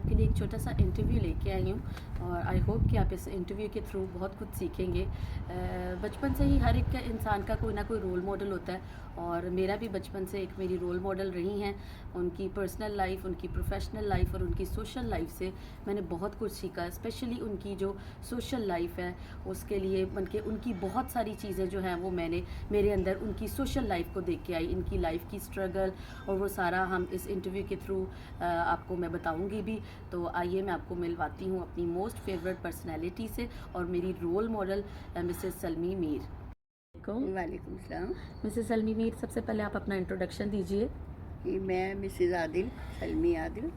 آپ کے لیے ایک چھوٹا سا انٹرویو لے کے آئی ہوں اور آئی ہوپ کہ آپ اس انٹرویو کے تھرو بہت کچھ سیکھیں گے. بچپن سے ہی ہر ایک انسان کا کوئی نہ کوئی رول ماڈل ہوتا ہے اور میرا بھی بچپن سے ایک میری رول ماڈل رہی ہیں. ان کی پرسنل لائف, ان کی پروفیشنل لائف اور ان کی سوشل لائف سے میں نے بہت کچھ سیکھا. اسپیشلی ان کی جو سوشل لائف ہے اس کے لیے ان کی بہت ساری چیزیں جو ہیں وہ میں نے میرے اندر ان کی سوشل لائف کو دیکھ کے آئی, ان کی لائف کی اسٹرگل اور وہ سارا ہم اس انٹرویو کے تھرو آپ کو میں بتاؤں گی بھی. تو آئیے میں آپ کو ملواتی ہوں اپنی موسٹ فیوریٹ پرسنالٹی سے اور میری رول ماڈل مسز سلمی میر. وعلیکم السلام. مسز سلمی میر, سب سے پہلے آپ اپنا انٹروڈکشن دیجیے. میں مسز عادل, سلمی عادل,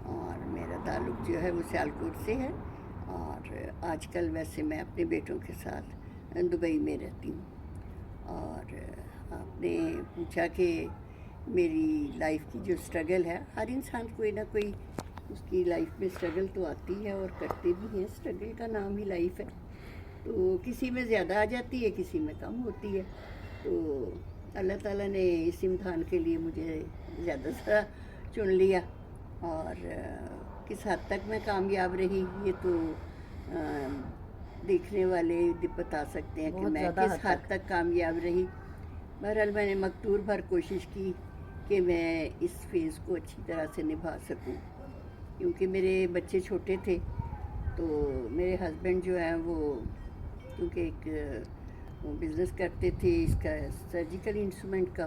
اور میرا تعلق جو ہے وہ سیالکوٹ سے ہے, اور آج کل ویسے میں اپنے بیٹوں کے ساتھ دبئی میں رہتی ہوں. اور آپ نے پوچھا کہ میری لائف کی جو اسٹرگل ہے, ہر انسان کوئی نہ کوئی اس کی لائف میں اسٹرگل تو آتی ہے اور کرتے بھی ہیں. اسٹرگل کا نام ہی لائف ہے, تو کسی میں زیادہ آ جاتی ہے, کسی میں کم ہوتی ہے. تو اللہ تعالیٰ نے اس امتحان کے لیے مجھے زیادہ سا چن لیا, اور کس حد تک میں کامیاب رہی یہ تو دیکھنے والے بتا سکتے ہیں کہ میں کس حد تک کامیاب رہی. بہرحال میں نے مقتور بھر کوشش کی کہ میں اس فیز کو اچھی طرح سے نبھا سکوں, کیونکہ میرے بچے چھوٹے تھے. تو میرے ہسبینڈ جو ہیں وہ کیونکہ ایک بزنس کرتے تھے اس کا سرجیکل انسٹرومنٹ کا,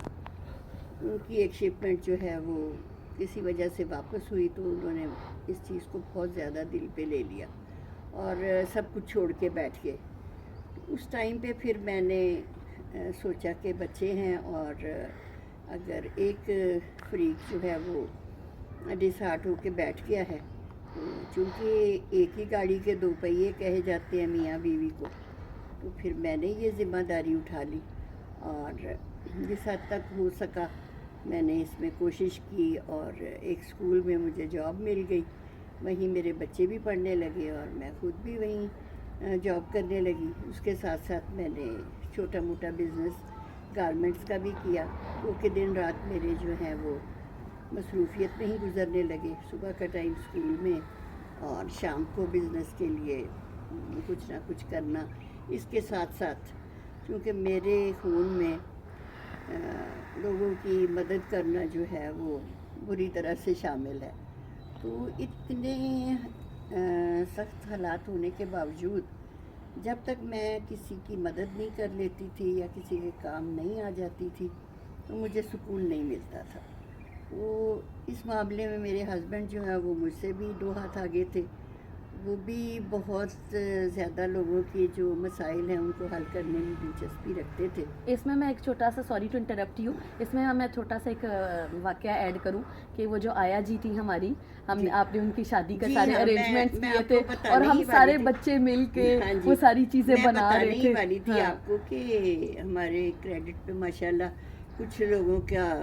ان کی ایک شپمنٹ جو ہے وہ کسی وجہ سے واپس ہوئی, تو انہوں نے اس چیز کو بہت زیادہ دل پہ لے لیا اور سب کچھ چھوڑ کے بیٹھ گئے. اس ٹائم پہ پھر میں نے سوچا کہ بچے ہیں, اور اگر ایک فریق جو ہے وہ ڈسہارٹ ہو کے بیٹھ گیا ہے, چونکہ ایک ہی گاڑی کے دو پہیے کہے جاتے ہیں میاں بیوی کو, تو پھر میں نے یہ ذمہ داری اٹھا لی اور جس حد تک ہو سکا میں نے اس میں کوشش کی. اور ایک اسکول میں مجھے جاب مل گئی, وہیں میرے بچے بھی پڑھنے لگے اور میں خود بھی وہیں جاب کرنے لگی. اس کے ساتھ ساتھ میں نے چھوٹا موٹا بزنس گارمنٹس کا بھی کیا, کیونکہ دن رات میرے جو ہیں وہ مصروفیت میں ہی گزرنے لگے. صبح کا ٹائم اسکول میں اور شام کو بزنس کے لیے کچھ نہ کچھ کرنا. اس کے ساتھ ساتھ کیونکہ میرے خون میں لوگوں کی مدد کرنا جو ہے وہ بری طرح سے شامل ہے, تو اتنے سخت حالات ہونے کے باوجود جب تک میں کسی کی مدد نہیں کر لیتی تھی یا کسی کے کام نہیں آ جاتی تھی تو مجھے سکون نہیں ملتا تھا. وہ اس معاملے میں میرے ہسبینڈ جو ہیں وہ مجھ سے بھی دو ہاتھ آگے تھے. وہ بھی بہت زیادہ لوگوں کے جو مسائل ہیں ان کو حل کرنے میں دلچسپی رکھتے تھے. اس میں ایک چھوٹا سا, سوری ٹو انٹرپٹ یو, اس میں میں چھوٹا سا ایک واقعہ ایڈ کروں کہ وہ جو آیا جی تھی ہماری, آپ نے ان کی شادی کا سارے ارینجمنٹس کیے تھے اور ہم سارے بچے مل کے وہ ساری چیزیں بنا رہے تھے. میں بتانے ہی والی تھی آپ کو کہ ہمارے کریڈٹ پہ ماشاءاللہ کچھ لوگوں کا,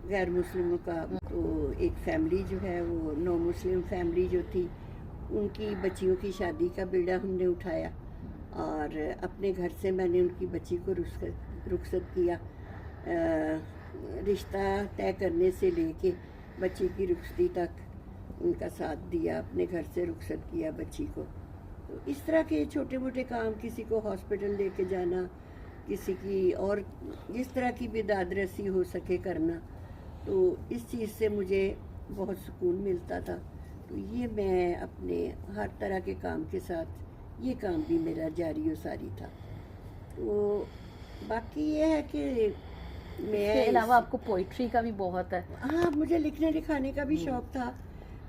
غیر مسلموں کا, تو ایک فیملی جو ہے وہ نو مسلم فیملی جو تھی ان کی بچیوں کی شادی کا بیڑا ہم نے اٹھایا, اور اپنے گھر سے میں نے ان کی بچی کو رخصت کیا. رشتہ طے کرنے سے لے کے بچی کی رخصتی تک ان کا ساتھ دیا, اپنے گھر سے رخصت کیا بچی کو. تو اس طرح کے چھوٹے موٹے کام, کسی کو ہاسپٹل لے کے جانا, کسی کی اور جس طرح کی بھی داد رسی ہو سکے کرنا, تو اس چیز سے مجھے بہت سکون ملتا تھا. تو یہ میں اپنے ہر طرح کے کام کے ساتھ یہ کام بھی میرا جاری و ساری تھا. تو باقی یہ ہے کہ میں اس کے علاوہ آپ کو پوئٹری کا بھی بہت ہے. ہاں, مجھے لکھنے لکھانے کا بھی شوق تھا,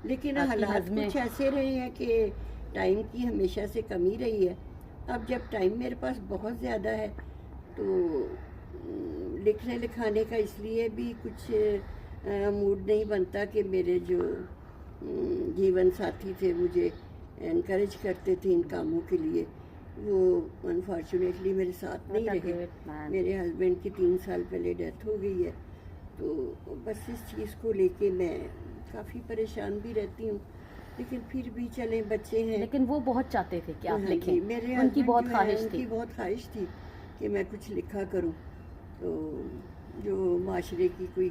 لیکن حالات کچھ ایسے رہے ہیں کہ ٹائم کی ہمیشہ سے کمی رہی ہے. اب جب ٹائم میرے پاس بہت زیادہ ہے تو لکھنے لکھانے کا اس لیے بھی کچھ موڈ نہیں بنتا کہ میرے جو جیون ساتھی تھے مجھے انکریج کرتے تھے ان کاموں کے لیے, وہ انفارچونیٹلی میرے ساتھ نہیں رہے. میرے ہسبینڈ کی 3 سال پہلے ڈیتھ ہو گئی ہے, تو بس اس چیز کو لے کے میں کافی پریشان بھی رہتی ہوں. لیکن پھر بھی چلیں, بچے ہیں. لیکن وہ بہت چاہتے تھے کہ آپ لکھیں, میرے ان کی بہت خواہش تھی کہ میں کچھ لکھا کروں. تو جو معاشرے کی کوئی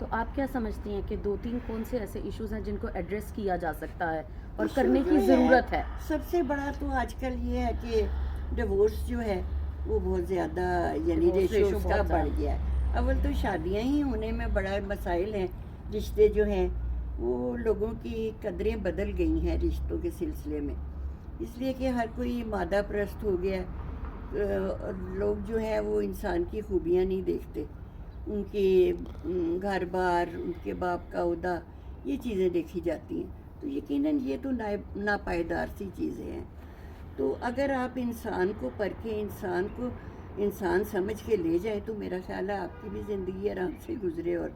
تو آپ کیا سمجھتی ہیں کہ 2-3 کون سے ایسے ایشوز ہیں جن کو ایڈریس کیا جا سکتا ہے اور کرنے کی ضرورت ہے؟ سب سے بڑا تو آج کل یہ ہے کہ ڈیورس جو ہے وہ بہت زیادہ یعنی ریشو اس کا بڑھ گیا ہے. اول تو شادیاں ہی ہونے میں بڑا مسائل ہیں. رشتے جو ہیں وہ لوگوں کی قدریں بدل گئی ہیں رشتوں کے سلسلے میں، اس لیے کہ ہر کوئی مادہ پرست ہو گیا. لوگ جو ہیں وہ انسان کی خوبیاں نہیں دیکھتے، ان کے گھر بار، ان کے باپ کا عہدہ، یہ چیزیں دیکھی جاتی ہیں. تو یقیناً یہ تو ناپائیدار سی چیزیں ہیں. تو اگر آپ انسان کو پرکھیں، انسان کو انسان سمجھ کے لے جائے تو میرا خیال ہے آپ کی بھی زندگی آرام سے گزرے اور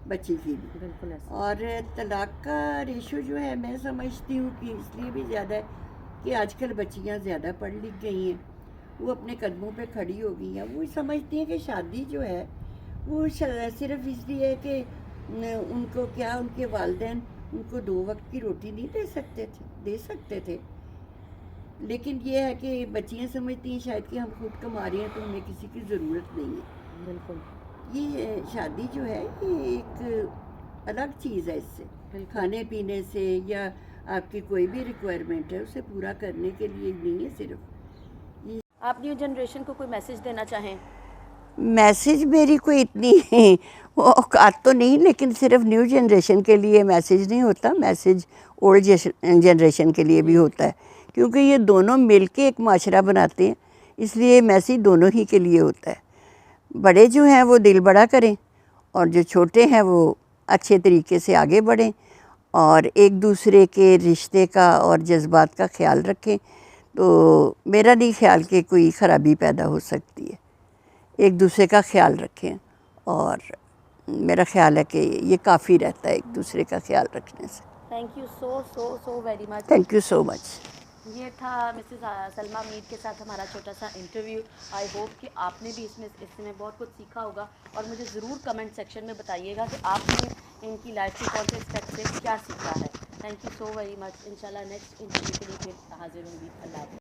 بچی کی بھی. بالکل ایسا. اور طلاق کا ریشو جو ہے میں سمجھتی ہوں کہ اس لیے بھی زیادہ ہے کہ آج کل بچیاں زیادہ پڑھ لکھ گئی ہیں، وہ اپنے قدموں پہ کھڑی ہو گئی ہیں. وہ سمجھتی ہیں کہ شادی جو ہے وہ صرف اس لیے ہے کہ ان کو کیا ان کے والدین ان کو 2 وقت کی روٹی نہیں دے سکتے تھے. لیکن یہ ہے کہ بچیاں سمجھتی ہیں شاید کہ ہم خود کما رہے ہیں تو ہمیں کسی کی ضرورت نہیں ہے. بالکل. یہ شادی جو ہے یہ ایک الگ چیز ہے، اس سے کھانے پینے سے یا آپ کی کوئی بھی ریکوائرمنٹ ہے اسے پورا کرنے کے لیے نہیں ہے صرف. آپ نیو جنریشن کو کوئی میسج دینا چاہیں؟ میسج میری کوئی اتنی وہ اوقات تو نہیں، لیکن صرف نیو جنریشن کے لیے میسج نہیں ہوتا، میسج اولڈ جنریشن کے لیے بھی ہوتا ہے، کیونکہ یہ دونوں مل کے ایک معاشرہ بناتے ہیں، اس لیے میسج دونوں ہی کے لیے ہوتا ہے. بڑے جو ہیں وہ دل بڑا کریں اور جو چھوٹے ہیں وہ اچھے طریقے سے آگے بڑھیں اور ایک دوسرے کے رشتے کا اور جذبات کا خیال رکھیں. تو میرا نہیں خیال کہ کوئی خرابی پیدا ہو سکتی ہے. ایک دوسرے کا خیال رکھیں اور میرا خیال ہے کہ یہ کافی رہتا ہے ایک دوسرے کا خیال رکھنے سے. Thank you so very much. Thank you so much. یہ تھا مسز سلمیٰ میر کے ساتھ ہمارا چھوٹا سا انٹرویو. آئی ہوپ کہ آپ نے بھی اس میں بہت کچھ سیکھا ہوگا اور مجھے ضرور کمنٹ سیکشن میں بتائیے گا کہ آپ نے ان کی لائف کے کون سے اسٹیپ سے کیا سیکھا ہے. تھینک یو سو ویری مچ. انشاءاللہ نیکسٹ انٹرویو کے لیے پھر حاضر ہوں گی. اللہ حافظ.